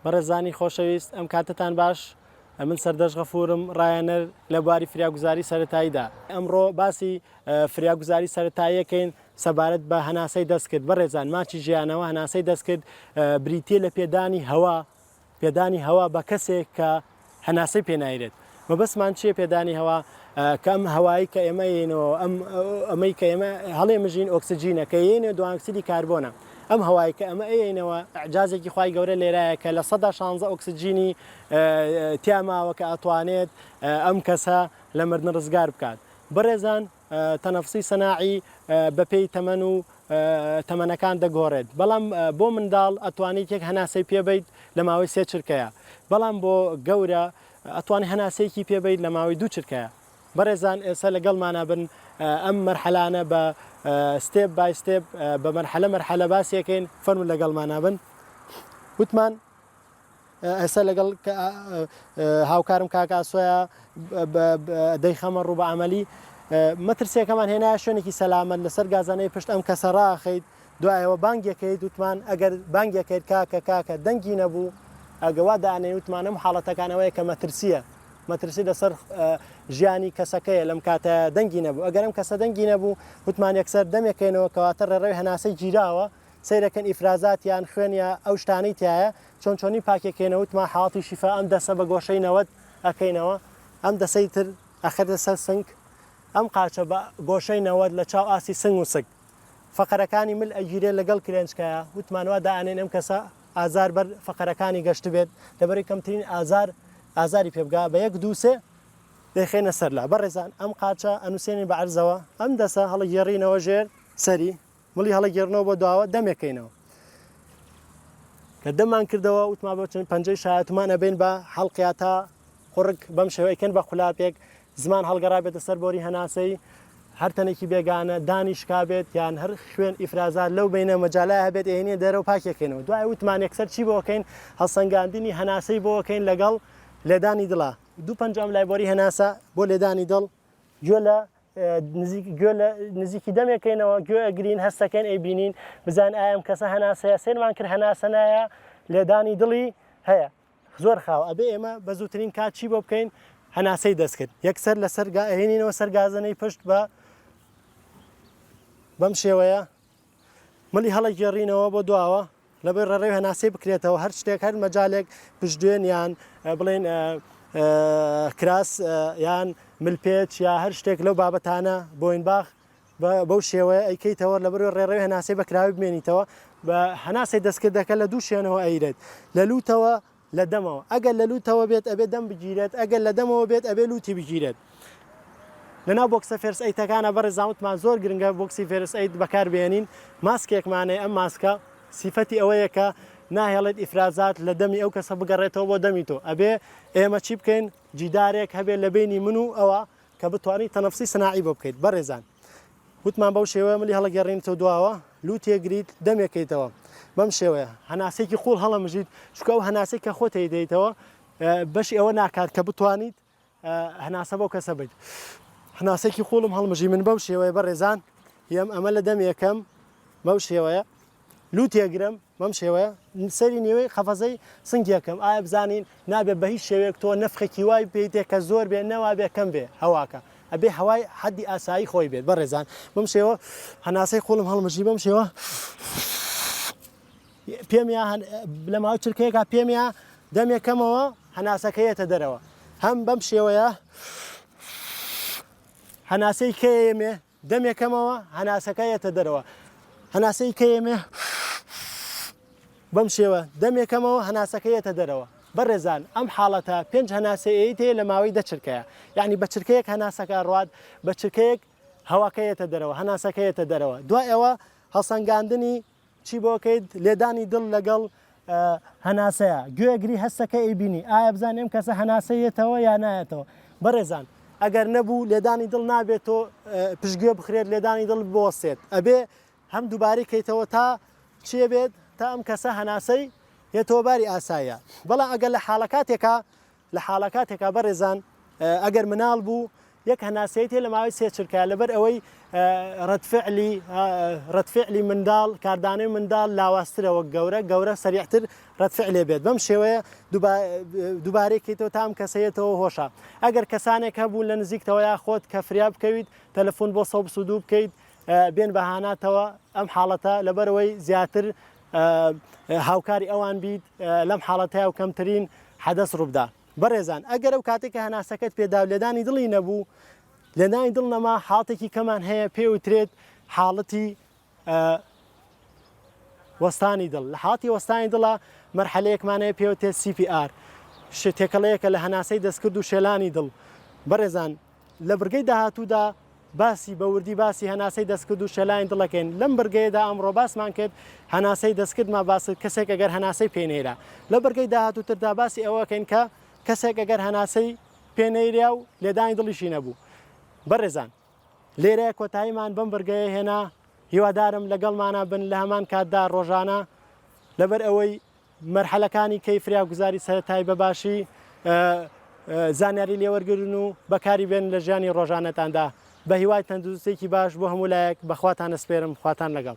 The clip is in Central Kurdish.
بەڕێزانی خۆشەویست ئەم کاتتان باش من سەردەش غەفورم ڕایەنەر لە بواری فریاگوزاری سەرەتاییدا ئەمڕۆ باسی فریاگوزاری سەرەتاییەکەین سەبارەت بە هەناسەی دەستکرد بەڕێزان ماچی ژیانەوە هەناسەی دەستکرد بریتێ لە پێدانی هەوا بە کەسێک کە هەناسەی پێنایرێت مەبەستمان چییە پێدانی هەوا کە ئەم هەوایی کە ئێمە ینەوە ئەمەی کە ئێمە هەڵێ مژین ئۆکسسیجینە کە یێنێ دوانکسیدی کاربۆنە ئەم هەوای کە ئەمە ئەینەوە عجازێکی خی گەورە لێرایە کە لە 16 ئۆکسسیجینی تیاماوە کە ئەتوانێت ئەم کەسە لە مردن ڕزگار بکات بەڕێزان تەنەفسی سەناعی بەپێی تەمەن و تەمەنەکان دەگۆڕێت بەڵام بۆ منداڵ ئەتوانیت یەک هەناسەی پێبیت لە ماوەی 3 چرکەیە بەڵام بۆ گەورە ئەتوانێت هەناسەیەکی پێبیت لە ماوەی 2 چرکەیە بەڕێزان ئێستا لەگەڵمانە بن ئەم مەرحەلانە بە ستێپ بای ستێپ بە مەرحەلە باسیەکەین فەرمو لەگەڵمانە بن وتمان ئێستا لەگەڵ هاوکارم کاکاسۆیە دەیخەمە ڕوو بە عەمەلی مەترسیەکەمان هێنایە شوێنێکی سەلامەت لەسەر گازانەی پشت ئەم کەسە ڕاخەیت دوایەوە بانگێکەکەیت وتمان ئەگەر بانگێکەکەیت کاکە دەنگی نەبوو ئەگەوا دانەی وتمان ئەم حاڵەتەکانەوەی کە مەترسی لەسەر ژیانی کەسەکەیە لەم کاتە دەنگی نەبوو ئەگەر ئەم کەسە دەنگی نەبوو وتمان یەکسەر دەمێکێنەوە کەواتە ڕێڕەوی هەناسەی گیراوە سیرەکەن ئیفرازاتیان خوێنە ئەو شتانەی تایە چۆنی پاکێکێنەوە وتمان حاڵاتی شیفا ئەم دەسە بە گۆشەی نەوەت ئەەکەینەوە ئەم دەسەی تر ئەخەتە سەر سنگ ئەم قاچە بە گۆشەی نەوەت لە چاو ئاسی سنگ و سگ فەقەرەکانی مل ئەگیرێ لەگەڵ کرێنجکایە وتمانەوە دائانێن ئەم کەسە ئازار بەر فەقەرەکانی گەشت بێت لەبەری کەمترین ئازاری پێبگا بە 1 2 3 دەخێنە سەر لا بەڕێزان ئەم قاچە ئەنووسێنی بە عەرزەوە ئەم دەسە هەڵە گێڕینەوە ژێر سەری مڵی هەڵە گێڕنەوە بۆ داوە دەمێکەینەوە کە دەمان کردەوە وتما بە چەند پەنجەی شایەتمان ئەبێن بە هەڵقیا تا قوڕک بەم شێوەیەکەن بە خولاپێک زمان هەڵگەڕا بێتە سەر بۆری هەناسەی هەر تەنێکی بێگانە دانیشکا بێت یان هەر خوێن ئیفرازات لەو بینە مەجالای هەبێت ئێنێ دەرەوە پاکێکەکەینەوە دوای وتمان یەکسەر چی بۆکەین هەڵسەنگاندنی هەناسەی بۆکەین لەگەڵ لێدانی دڵە دوو پەنجام لایبۆری هەناسە بۆ لێدانی دڵ گوێ لە نزیکی دەمێکەینەوە گوێ ئەگرین هەستەکەن ئەیبینین بزان ئایم کەسە هەناسەیە سێنمان کرد هەناسە نایە لێدانی دڵی هەیە زۆر خاوە ئەبێ ئێمە بە زووترین کات چی بۆ بکەین هەناسەی دەستکرد یەکسەر لەسەر هێنینەوە سەر گازانەی پشت بەم شێوەیە ملی هەڵە گێڕینەوە بۆ دواوە لەبەر ڕێڕەوی هەناسەی بکرێتەوە هەر شتێک هەر مەجالێک پشتێن یان بڵێن کراس یان ملپێچ یا هەر شتێک لەو بابەتانە بۆین باخ بەو شێوەیە ئەیکەیتەوە لەبەر ڕێڕەوی هەناسەی بەکراوی بمێنیتەوە بە هەناسەی دەستکردەکە لە دوو شوێنەوە ئەیرێت لە لوتەوە لە دەمەوە ئەگەر لە لوتەوە بێت ئەبێ دەم بگیرێت ئەگەر لە دەمەوە بێت ئەبێ لوتی بگیرێت لەناو بۆکسە فێرس ئەیتەکانە بەڕێزاوتمان زۆر گرنگە بۆکسی فێرس ئەیت بەکاربێنین ماسکێکمانەیە ئەم ماسکە سیفەتی ئەوەیە کە ناهێڵێت ئیفرازات لە دەمی ئەو کەسە بگەڕێتەوە بۆ دەمی تۆ ئەبێ ئێمە چی بکەین جیدارێک هەبێت لە بینی من و ئەوە کە بتوانیت تەنەفسی سەناعی بۆ بکەیت بەڕێزان وتمان بەو شێوەیە ملی هەڵە گەڕێنیتەوە دواوە لوتێگریت دەمێکیتەوە بەم شێوەیە هەناسێکی قوڵ هەڵەمژیت چکە ئەو هەناسەی کە خۆتی دەیتەوە بەشی ئەوە ناکات کە بتوانیت هەناسە بۆ کەسە بیت هەناسێکی قوڵم هەڵمژی من بەو شێوەیە بەڕێزان هێم ئەمە لە دەمێکەم بەو شێوەیە لوتێگرم بەم شێوەیە سەری نێوەی خەفەزەی سنگیەکەم ئایا بزانین نابێت بە هیچ شێوەیەک تۆ نەفخێکی وای پێیتێ کە زۆر بێ نەوا بێ کەم بێ هەواکە ئەبێ هەوای حەدی ئاسایی خۆی بێت بەڕێزان بەم شێوە هەناسەی قوڵم هەڵمژی بەم شێوە پێم لە ماوەی چرکەیەکە پێم دەمێکەمەوە هەناسەکەیەتە دەرەوە هەم بەم شێوەیە هەناسەی کەیەمێ دەمێکەمەوە هەناسەکەیەتە دەرەوە هەناسەی کەیەمێ بەم شێوە دەمێکەمەوە هەناسەکەیەتە دەرەوە بەڕێزان ئەم حاڵەتە 5 هەناسەیەی تێ لە ماوەی 10 چرکەیە یعنی بە چرکەیەک هەناسەکە ڕوات بە چرکەیەک هەواکەیەتە دەرەوە هەناسەکەیەتە دەرەوە دوای ئەوە هەڵسەنگاندنی چی بۆکەیت لێدانی دڵ لەگەڵ هەناسەیە گوێگری هەستەکە ئەیبینی ئایا بزانێم کەسە هەناسەیەتەوە یا نایەتەوە بەڕێزان ئەگەر نەبوو لێدانی دڵ نابێت تۆ پشتگوێ بخرێت لێدانی دڵ بۆسێت ئەبێ هەم دووبارەی کەیتەوە تا چێ بێت تا ئەم کەسە هەناسەی هێتەوە باری ئاساییە بەڵام ئەگەر لە حاڵەکاتێکە بەڕێزان ئەگەر مناڵ بوو یەک هەناسەیەتی لە ماوەی سێ چرکە لەبەر ئەوەی ڕەتفعلی منداڵ کاردانەی منداڵ لاوااسترەوە گەورە سەریعتر ڕەتفع لێ بێت بەم شێوەیە دووبارێکیتەوە تام کەسەیەتەوە هۆشە ئەگەر کەسانێک هەبوو لە نزیکتەوە یا خۆت کە فریا بکەویت تەلەفۆن بۆ 122 بکەیت بێن بەهاناتەوە ئەم حاڵەتە لەبەرەوەی زیاتر هاوکاری ئەوان بیت لەم حاڵەتەیە و کەمترین حەدەس ڕووبدا بەڕێزان ئەگەر ئەو کاتێککە هەناسەکەت پێدا لێدانی دڵی نەبوو لێدانی دڵ نەما حاڵتێکی کەمان هەیە پێوترێت حاڵەتی وەستانی دڵ لە حاڵەتی وەستانی دڵە مەرحەلەیەکمانەیە پێوتێت CPR تێکەڵەیەکە لە هەناسەی دەستکرد و شێلانی دڵ بەڕێزان لە بڕگەی داهاتوودا باسی بەوردی باسی هەناسەی دەستکرد و شەلانی دڵەکەین لەم بەرگەیەدا ئەمڕۆ باسمان کرد هەناسەی دەستکردمان باس کەسێک ئەگەر هەناسەی پێنێرە لە بەرگەی داهاتووتردا باسی ئەوەکەین کە کەسێک ئەگەر هەناسەی پێنەیریا و لێدانی دڵیشی نەبوو بەڕێزان لێرەیە کۆتاییمان بەم بەرگەیە هێنا هیوادارم لەگەڵمانە بن لە هەمان کاتدا ڕۆژانە لەبەر ئەوەی مەرحەلەکانی کەیفریا گوزاری سەرەتایی بەباشی زانیاری لێوەرگرن و بەکاری بێن لە ژیانی ڕۆژانەتاندا بە هیوای تەندروستێکی باش بۆ هەموو لایەک بەخواتان ئەسپێرم خواتان لەگەڵ